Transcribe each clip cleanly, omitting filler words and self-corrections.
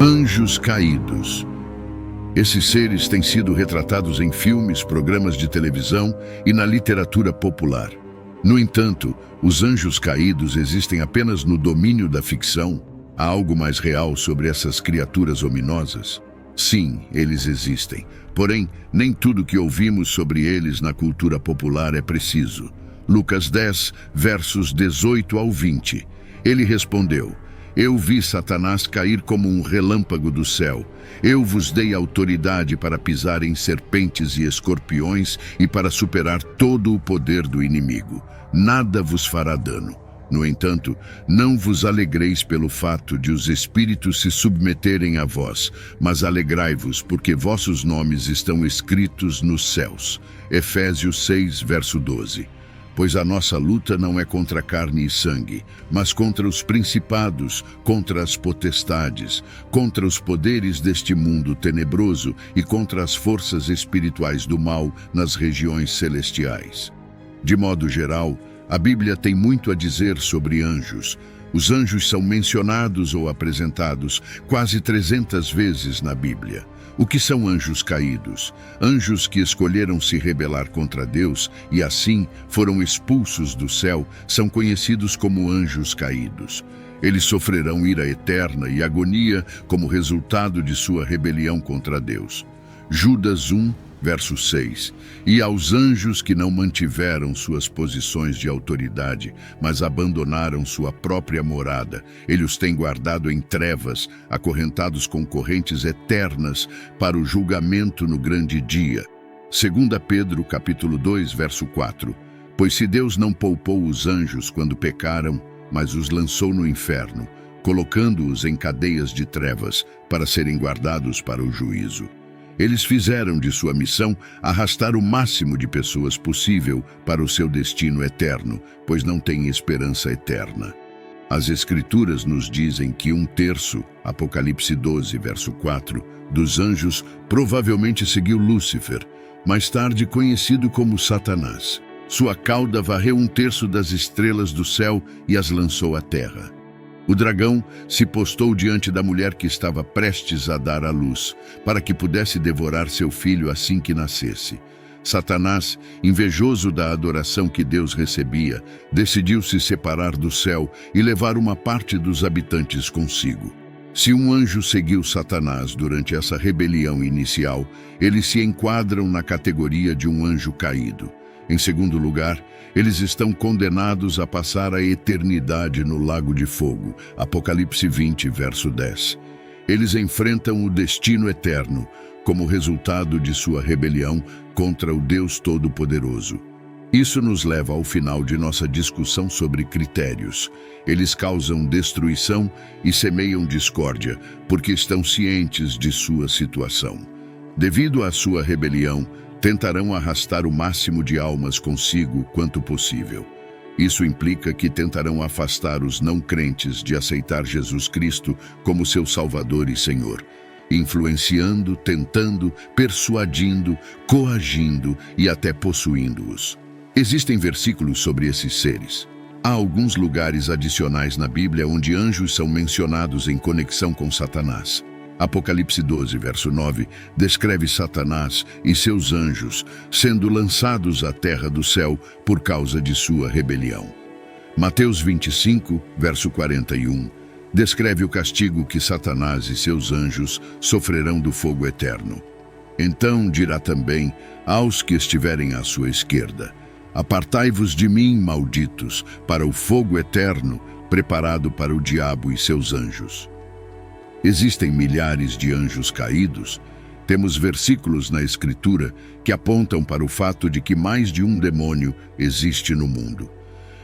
Anjos caídos. Esses seres têm sido retratados em filmes, programas de televisão e na literatura popular. No entanto, os anjos caídos existem apenas no domínio da ficção? Há algo mais real sobre essas criaturas ominosas? Sim, eles existem. Porém, nem tudo que ouvimos sobre eles na cultura popular é preciso. Lucas 10, versos 18 ao 20. Ele respondeu: Eu vi Satanás cair como um relâmpago do céu. Eu vos dei autoridade para pisar em serpentes e escorpiões e para superar todo o poder do inimigo. Nada vos fará dano. No entanto, não vos alegreis pelo fato de os espíritos se submeterem a vós, mas alegrai-vos porque vossos nomes estão escritos nos céus. Efésios 6, verso 12. Pois a nossa luta não é contra carne e sangue, mas contra os principados, contra as potestades, contra os poderes deste mundo tenebroso e contra as forças espirituais do mal nas regiões celestiais. De modo geral, a Bíblia tem muito a dizer sobre anjos. Os anjos são mencionados ou apresentados quase 300 vezes na Bíblia. O que são anjos caídos? Anjos que escolheram se rebelar contra Deus e assim foram expulsos do céu são conhecidos como anjos caídos. Eles sofrerão ira eterna e agonia como resultado de sua rebelião contra Deus. Judas 1, verso 6. E aos anjos que não mantiveram suas posições de autoridade, mas abandonaram sua própria morada, ele os tem guardado em trevas, acorrentados com correntes eternas para o julgamento no grande dia. 2 Pedro, capítulo 2, verso 4. Pois se Deus não poupou os anjos quando pecaram, mas os lançou no inferno, colocando-os em cadeias de trevas para serem guardados para o juízo. Eles fizeram de sua missão arrastar o máximo de pessoas possível para o seu destino eterno, pois não têm esperança eterna. As Escrituras nos dizem que 1/3, Apocalipse 12, verso 4, dos anjos provavelmente seguiu Lúcifer, mais tarde conhecido como Satanás. Sua cauda varreu 1/3 das estrelas do céu e as lançou à terra. O dragão se postou diante da mulher que estava prestes a dar à luz, para que pudesse devorar seu filho assim que nascesse. Satanás, invejoso da adoração que Deus recebia, decidiu se separar do céu e levar uma parte dos habitantes consigo. Se um anjo seguiu Satanás durante essa rebelião inicial, eles se enquadram na categoria de um anjo caído. Em segundo lugar, eles estão condenados a passar a eternidade no lago de fogo. Apocalipse 20, verso 10. Eles enfrentam o destino eterno como resultado de sua rebelião contra o Deus Todo-Poderoso. Isso nos leva ao final de nossa discussão sobre critérios. Eles causam destruição e semeiam discórdia, porque estão cientes de sua situação. Devido à sua rebelião, tentarão arrastar o máximo de almas consigo quanto possível. Isso implica que tentarão afastar os não crentes de aceitar Jesus Cristo como seu Salvador e Senhor, influenciando, tentando, persuadindo, coagindo e até possuindo-os. Existem versículos sobre esses seres. Há alguns lugares adicionais na Bíblia onde anjos são mencionados em conexão com Satanás. Apocalipse 12, verso 9, descreve Satanás e seus anjos sendo lançados à terra do céu por causa de sua rebelião. Mateus 25, verso 41, descreve o castigo que Satanás e seus anjos sofrerão do fogo eterno. Então dirá também aos que estiverem à sua esquerda: Apartai-vos de mim, malditos, para o fogo eterno, preparado para o diabo e seus anjos. Existem milhares de anjos caídos. Temos versículos na Escritura que apontam para o fato de que mais de um demônio existe no mundo.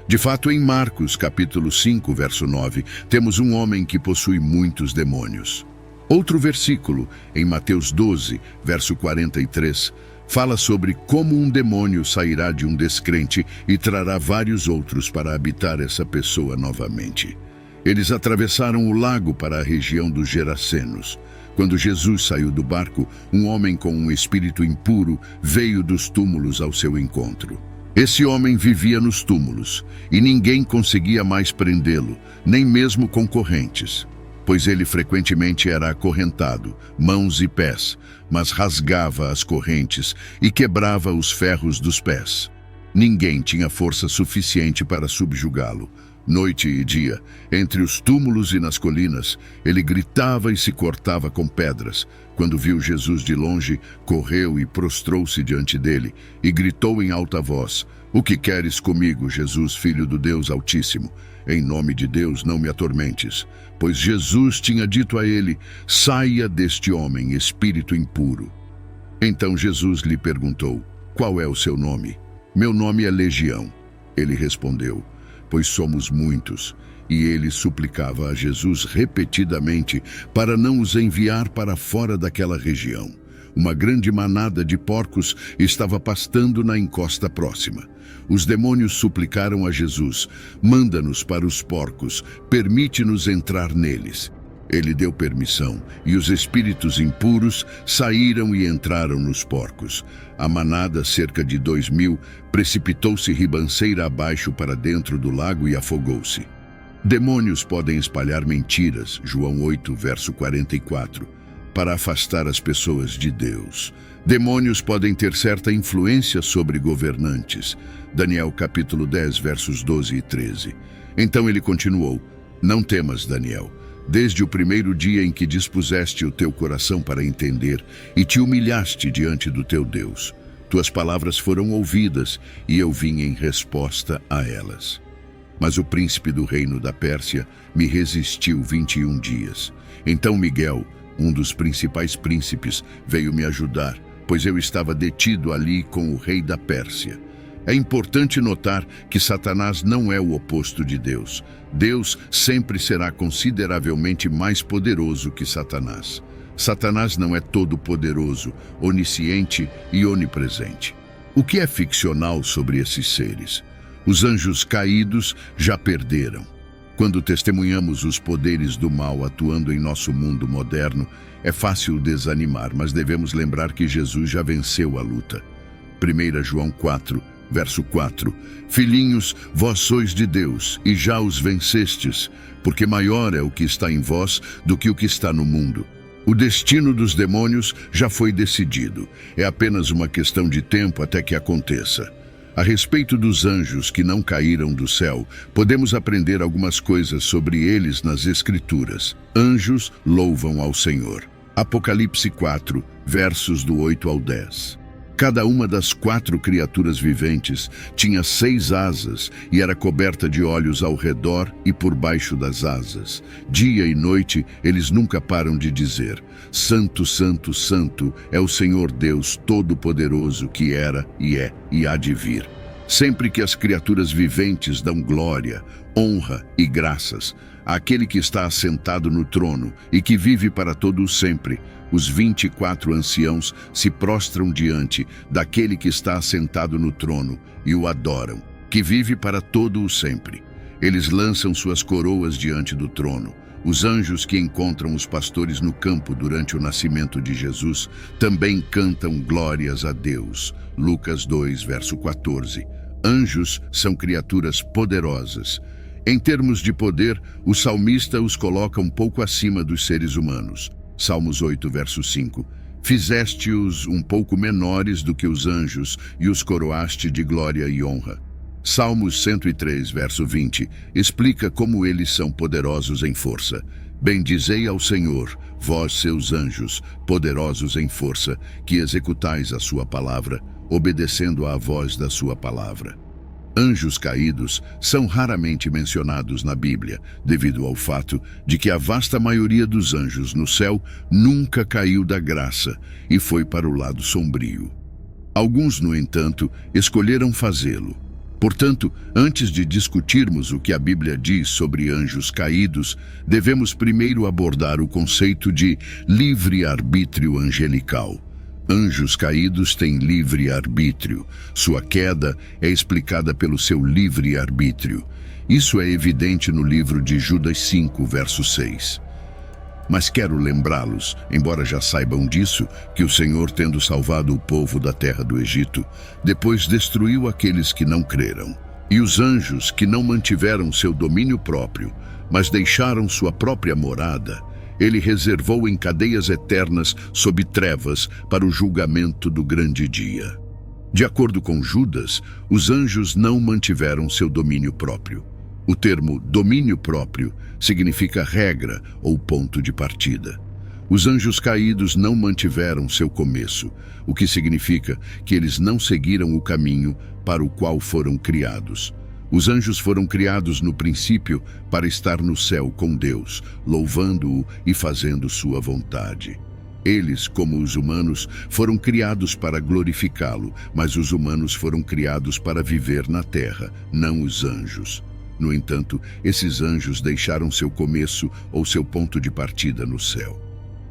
De fato, em Marcos, capítulo 5, verso 9, temos um homem que possui muitos demônios. Outro versículo, em Mateus 12, verso 43, fala sobre como um demônio sairá de um descrente e trará vários outros para habitar essa pessoa novamente. Eles atravessaram o lago para a região dos Gerasenos. Quando Jesus saiu do barco, um homem com um espírito impuro veio dos túmulos ao seu encontro. Esse homem vivia nos túmulos, e ninguém conseguia mais prendê-lo, nem mesmo com correntes. pois ele frequentemente era acorrentado, mãos e pés, mas rasgava as correntes e quebrava os ferros dos pés. Ninguém tinha força suficiente para subjugá-lo. Noite e dia, entre os túmulos e nas colinas, ele gritava e se cortava com pedras. Quando viu Jesus de longe, correu e prostrou-se diante dele, e gritou em alta voz: "O que queres comigo, Jesus, Filho do Deus Altíssimo? Em nome de Deus, não me atormentes." Pois Jesus tinha dito a ele: "Saia deste homem, espírito impuro." Então Jesus lhe perguntou: "Qual é o seu nome?" "Meu nome é Legião." Ele respondeu, "pois somos muitos." E ele suplicava a Jesus repetidamente para não os enviar para fora daquela região. Uma grande manada de porcos estava pastando na encosta próxima. Os demônios suplicaram a Jesus: "Manda-nos para os porcos, permite-nos entrar neles." Ele deu permissão, e os espíritos impuros saíram e entraram nos porcos. A manada, cerca de 2.000, precipitou-se ribanceira abaixo para dentro do lago e afogou-se. Demônios podem espalhar mentiras, João 8, verso 44, para afastar as pessoas de Deus. Demônios podem ter certa influência sobre governantes, Daniel capítulo 10, versos 12 e 13. Então ele continuou: "Não temas, Daniel. Desde o primeiro dia em que dispuseste o teu coração para entender e te humilhaste diante do teu Deus, tuas palavras foram ouvidas e eu vim em resposta a elas. Mas o príncipe do reino da Pérsia me resistiu 21 dias. Então Miguel, um dos principais príncipes, veio me ajudar, pois eu estava detido ali com o rei da Pérsia." É importante notar que Satanás não é o oposto de Deus. Deus sempre será consideravelmente mais poderoso que Satanás. Satanás não é todo-poderoso, onisciente e onipresente. O que é ficcional sobre esses seres? Os anjos caídos já perderam. Quando testemunhamos os poderes do mal atuando em nosso mundo moderno, é fácil desanimar, mas devemos lembrar que Jesus já venceu a luta. 1 João 4, verso 4: "Filhinhos, vós sois de Deus, e já os vencestes, porque maior é o que está em vós do que o que está no mundo." O destino dos demônios já foi decidido. É apenas uma questão de tempo até que aconteça. A respeito dos anjos que não caíram do céu, podemos aprender algumas coisas sobre eles nas Escrituras. Anjos louvam ao Senhor. Apocalipse 4, versos do 8 ao 10. Cada uma das 4 criaturas viventes tinha 6 asas e era coberta de olhos ao redor e por baixo das asas. Dia e noite eles nunca param de dizer: "Santo, Santo, Santo é o Senhor Deus Todo-Poderoso, que era e é e há de vir." Sempre que as criaturas viventes dão glória, honra e graças àquele que está assentado no trono e que vive para todo o sempre, os 24 anciãos se prostram diante daquele que está assentado no trono e o adoram, que vive para todo o sempre. Eles lançam suas coroas diante do trono. Os anjos que encontram os pastores no campo durante o nascimento de Jesus também cantam glórias a Deus. Lucas 2, verso 14. Anjos são criaturas poderosas. Em termos de poder, o salmista os coloca um pouco acima dos seres humanos. Salmos 8, verso 5. "Fizeste-os um pouco menores do que os anjos e os coroaste de glória e honra." Salmos 103, verso 20, explica como eles são poderosos em força. "Bendizei ao Senhor, vós seus anjos, poderosos em força, que executais a sua palavra, obedecendo à voz da sua palavra." Anjos caídos são raramente mencionados na Bíblia, devido ao fato de que a vasta maioria dos anjos no céu nunca caiu da graça e foi para o lado sombrio. Alguns, no entanto, escolheram fazê-lo. Portanto, antes de discutirmos o que a Bíblia diz sobre anjos caídos, devemos primeiro abordar o conceito de livre-arbítrio angelical. Anjos caídos têm livre-arbítrio. Sua queda é explicada pelo seu livre-arbítrio. Isso é evidente no livro de Judas 5, verso 6. Mas quero lembrá-los, embora já saibam disso, que o Senhor, tendo salvado o povo da terra do Egito, depois destruiu aqueles que não creram. E os anjos que não mantiveram seu domínio próprio, mas deixaram sua própria morada, ele reservou em cadeias eternas sob trevas para o julgamento do grande dia. De acordo com Judas, os anjos não mantiveram seu domínio próprio. O termo domínio próprio significa regra ou ponto de partida. Os anjos caídos não mantiveram seu começo, o que significa que eles não seguiram o caminho para o qual foram criados. Os anjos foram criados no princípio para estar no céu com Deus, louvando-o e fazendo sua vontade. Eles, como os humanos, foram criados para glorificá-lo, mas os humanos foram criados para viver na terra, não os anjos. No entanto, esses anjos deixaram seu começo ou seu ponto de partida no céu.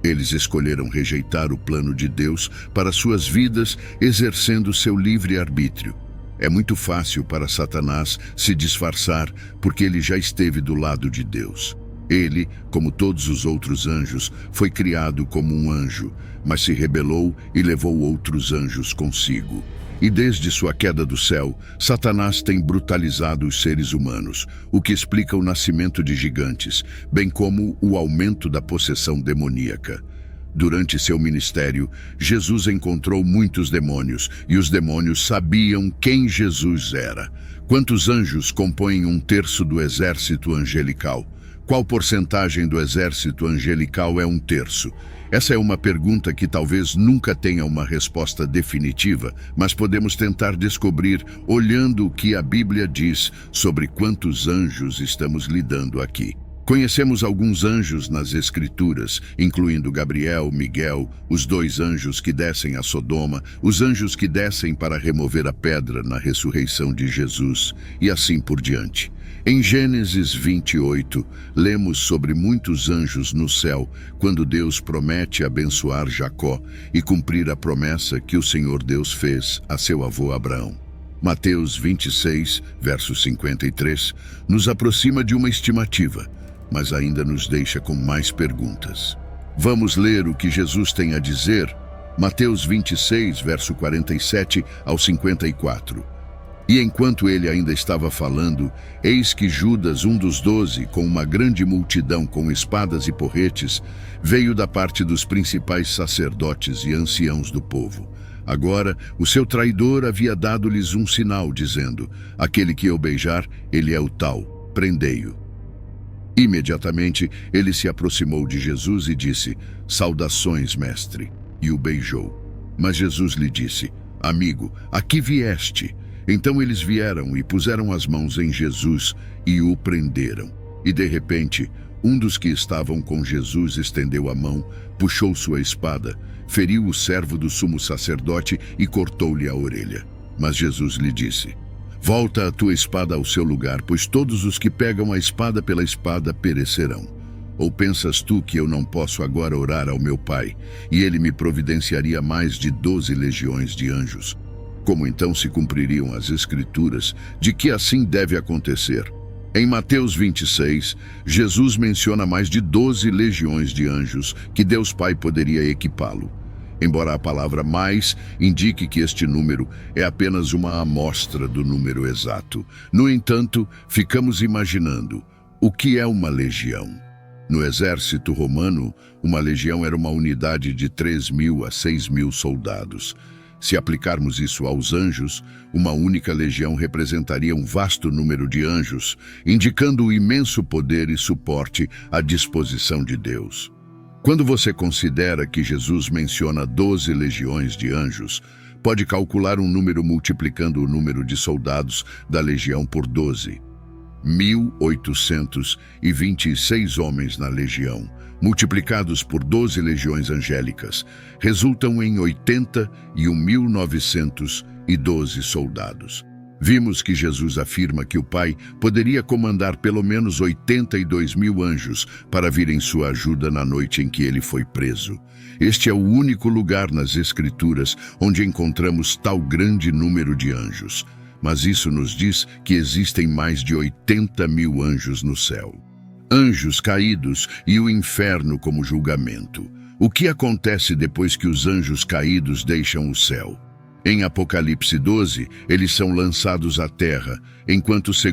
Eles escolheram rejeitar o plano de Deus para suas vidas, exercendo seu livre-arbítrio. É muito fácil para Satanás se disfarçar porque ele já esteve do lado de Deus. Ele, como todos os outros anjos, foi criado como um anjo, mas se rebelou e levou outros anjos consigo. E desde sua queda do céu, Satanás tem brutalizado os seres humanos, o que explica o nascimento de gigantes, bem como o aumento da possessão demoníaca. Durante seu ministério, Jesus encontrou muitos demônios, e os demônios sabiam quem Jesus era. Quantos anjos compõem 1/3 do exército angelical? Qual porcentagem do exército angelical é 1/3? Essa é uma pergunta que talvez nunca tenha uma resposta definitiva, mas podemos tentar descobrir olhando o que a Bíblia diz sobre quantos anjos estamos lidando aqui. Conhecemos alguns anjos nas Escrituras, incluindo Gabriel, Miguel, os 2 anjos que descem a Sodoma, os anjos que descem para remover a pedra na ressurreição de Jesus, e assim por diante. Em Gênesis 28, lemos sobre muitos anjos no céu, quando Deus promete abençoar Jacó e cumprir a promessa que o Senhor Deus fez a seu avô Abraão. Mateus 26, verso 53, nos aproxima de uma estimativa, mas ainda nos deixa com mais perguntas. Vamos ler o que Jesus tem a dizer? Mateus 26, verso 47 ao 54. E enquanto ele ainda estava falando, eis que Judas, um dos 12, com uma grande multidão com espadas e porretes, veio da parte dos principais sacerdotes e anciãos do povo. Agora, o seu traidor havia dado-lhes um sinal, dizendo: aquele que eu beijar, ele é o tal, prendei-o. Imediatamente, ele se aproximou de Jesus e disse: saudações, mestre, e o beijou. Mas Jesus lhe disse: amigo, aqui vieste. Então eles vieram e puseram as mãos em Jesus e o prenderam. E de repente, um dos que estavam com Jesus estendeu a mão, puxou sua espada, feriu o servo do sumo sacerdote e cortou-lhe a orelha. Mas Jesus lhe disse: volta a tua espada ao seu lugar, pois todos os que pegam a espada pela espada perecerão. Ou pensas tu que eu não posso agora orar ao meu Pai, e ele me providenciaria mais de 12 legiões de anjos? Como então se cumpririam as Escrituras de que assim deve acontecer? Em Mateus 26, Jesus menciona mais de 12 legiões de anjos que Deus Pai poderia equipá-lo. Embora a palavra mais indique que este número é apenas uma amostra do número exato. No entanto, ficamos imaginando o que é uma legião. No exército romano, uma legião era uma unidade de 3.000 a 6.000 soldados. Se aplicarmos isso aos anjos, uma única legião representaria um vasto número de anjos, indicando o imenso poder e suporte à disposição de Deus. Quando você considera que Jesus menciona 12 legiões de anjos, pode calcular um número multiplicando o número de soldados da legião por 12. 1.826 homens na legião, multiplicados por 12 legiões angélicas, resultam em 81.912 soldados. Vimos que Jesus afirma que o Pai poderia comandar pelo menos 82.000 anjos para vir em sua ajuda na noite em que ele foi preso. Este é o único lugar nas Escrituras onde encontramos tal grande número de anjos. Mas isso nos diz que existem mais de 80.000 anjos no céu. Anjos caídos e o inferno como julgamento. O que acontece depois que os anjos caídos deixam o céu? Em Apocalipse 12, eles são lançados à terra, enquanto 2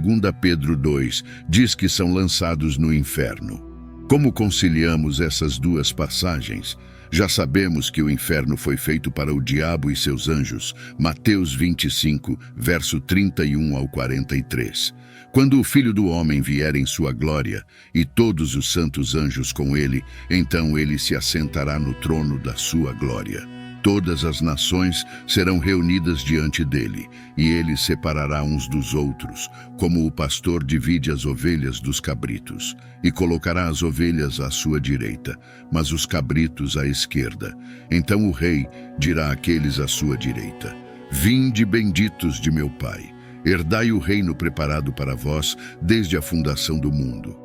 Pedro 2 diz que são lançados no inferno. Como conciliamos essas duas passagens? Já sabemos que o inferno foi feito para o diabo e seus anjos, Mateus 25, verso 31 ao 43. Quando o Filho do Homem vier em sua glória, e todos os santos anjos com ele, então ele se assentará no trono da sua glória. Todas as nações serão reunidas diante dele, e ele separará uns dos outros, como o pastor divide as ovelhas dos cabritos, e colocará as ovelhas à sua direita, mas os cabritos à esquerda. Então o rei dirá àqueles à sua direita: Vinde, benditos de meu Pai, herdai o reino preparado para vós desde a fundação do mundo.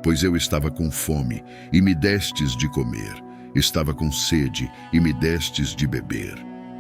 Pois eu estava com fome, e me destes de comer. Estava com sede, e me destes de beber.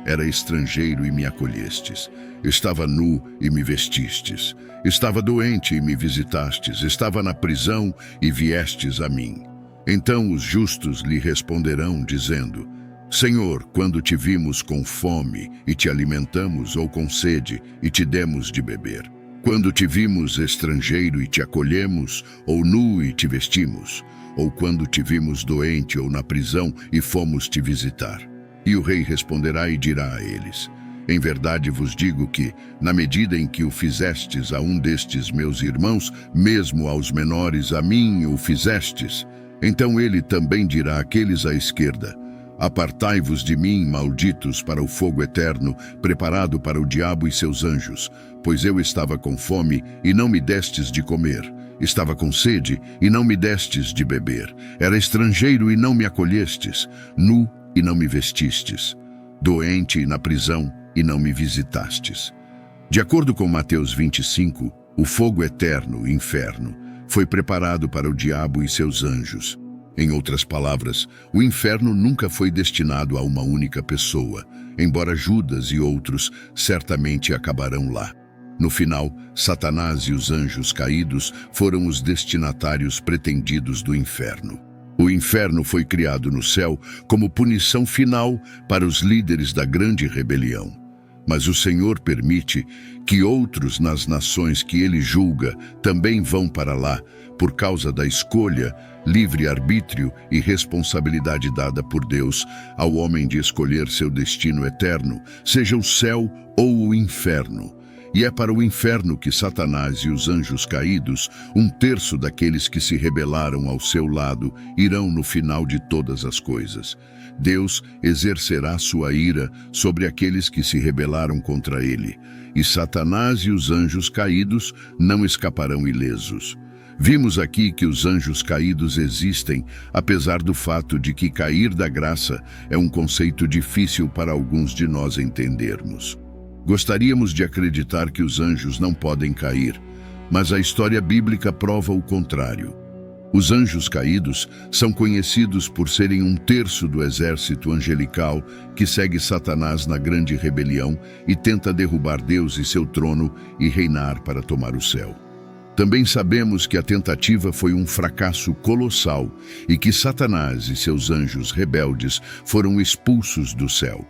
Era estrangeiro, e me acolhestes. Estava nu, e me vestistes. Estava doente, e me visitastes. Estava na prisão, e viestes a mim. Então os justos lhe responderão, dizendo: Senhor, quando te vimos com fome, e te alimentamos, ou com sede, e te demos de beber? Quando te vimos estrangeiro, e te acolhemos, ou nu, e te vestimos? Ou quando te vimos doente ou na prisão e fomos te visitar? E o rei responderá e dirá a eles: Em verdade vos digo que, na medida em que o fizestes a um destes meus irmãos, mesmo aos menores, a mim o fizestes. Então ele também dirá àqueles à esquerda: Apartai-vos de mim, malditos, para o fogo eterno, preparado para o diabo e seus anjos, pois eu estava com fome e não me destes de comer. Estava com sede, e não me destes de beber. Era estrangeiro, e não me acolhestes. Nu, e não me vestistes. Doente, e na prisão, e não me visitastes. De acordo com Mateus 25, o fogo eterno, inferno, foi preparado para o diabo e seus anjos. Em outras palavras, o inferno nunca foi destinado a uma única pessoa, embora Judas e outros certamente acabarão lá. No final, Satanás e os anjos caídos foram os destinatários pretendidos do inferno. O inferno foi criado no céu como punição final para os líderes da grande rebelião. Mas o Senhor permite que outros nas nações que ele julga também vão para lá, por causa da escolha, livre-arbítrio e responsabilidade dada por Deus ao homem de escolher seu destino eterno, seja o céu ou o inferno. E é para o inferno que Satanás e os anjos caídos, 1/3 daqueles que se rebelaram ao seu lado, irão no final de todas as coisas. Deus exercerá sua ira sobre aqueles que se rebelaram contra ele, e Satanás e os anjos caídos não escaparão ilesos. Vimos aqui que os anjos caídos existem, apesar do fato de que cair da graça é um conceito difícil para alguns de nós entendermos. Gostaríamos de acreditar que os anjos não podem cair, mas a história bíblica prova o contrário. Os anjos caídos são conhecidos por serem 1/3 do exército angelical que segue Satanás na grande rebelião e tenta derrubar Deus e seu trono e reinar para tomar o céu. Também sabemos que a tentativa foi um fracasso colossal e que Satanás e seus anjos rebeldes foram expulsos do céu.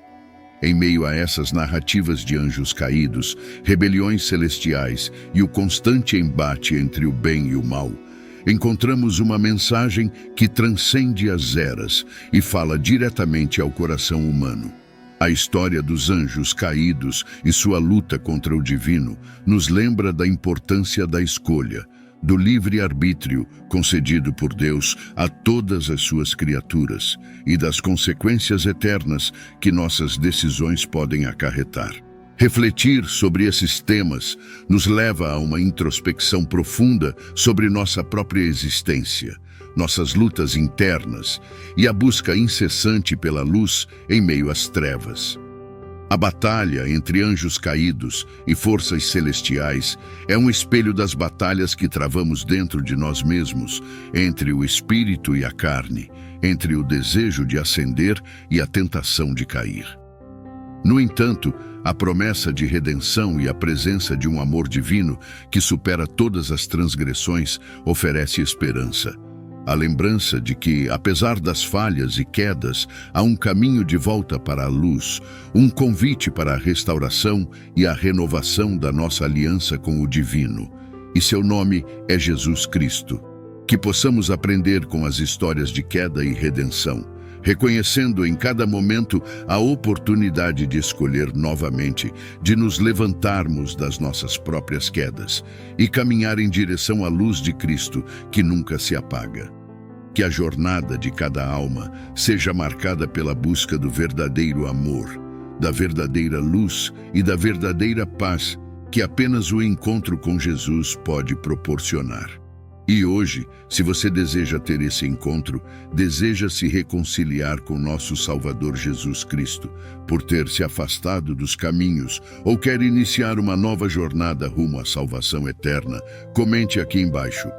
Em meio a essas narrativas de anjos caídos, rebeliões celestiais e o constante embate entre o bem e o mal, encontramos uma mensagem que transcende as eras e fala diretamente ao coração humano. A história dos anjos caídos e sua luta contra o divino nos lembra da importância da escolha, do livre-arbítrio concedido por Deus a todas as suas criaturas e das consequências eternas que nossas decisões podem acarretar. Refletir sobre esses temas nos leva a uma introspecção profunda sobre nossa própria existência, nossas lutas internas e a busca incessante pela luz em meio às trevas. A batalha entre anjos caídos e forças celestiais é um espelho das batalhas que travamos dentro de nós mesmos, entre o espírito e a carne, entre o desejo de ascender e a tentação de cair. No entanto, a promessa de redenção e a presença de um amor divino que supera todas as transgressões oferece esperança. A lembrança de que, apesar das falhas e quedas, há um caminho de volta para a luz, um convite para a restauração e a renovação da nossa aliança com o divino. E seu nome é Jesus Cristo. Que possamos aprender com as histórias de queda e redenção, reconhecendo em cada momento a oportunidade de escolher novamente, de nos levantarmos das nossas próprias quedas e caminhar em direção à luz de Cristo que nunca se apaga. Que a jornada de cada alma seja marcada pela busca do verdadeiro amor, da verdadeira luz e da verdadeira paz que apenas o encontro com Jesus pode proporcionar. E hoje, se você deseja ter esse encontro, deseja se reconciliar com nosso Salvador Jesus Cristo, por ter se afastado dos caminhos, ou quer iniciar uma nova jornada rumo à salvação eterna, comente aqui embaixo: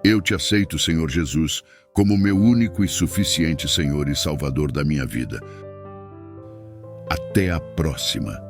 eu te aceito, Senhor Jesus, como meu único e suficiente Senhor e Salvador da minha vida. Até a próxima!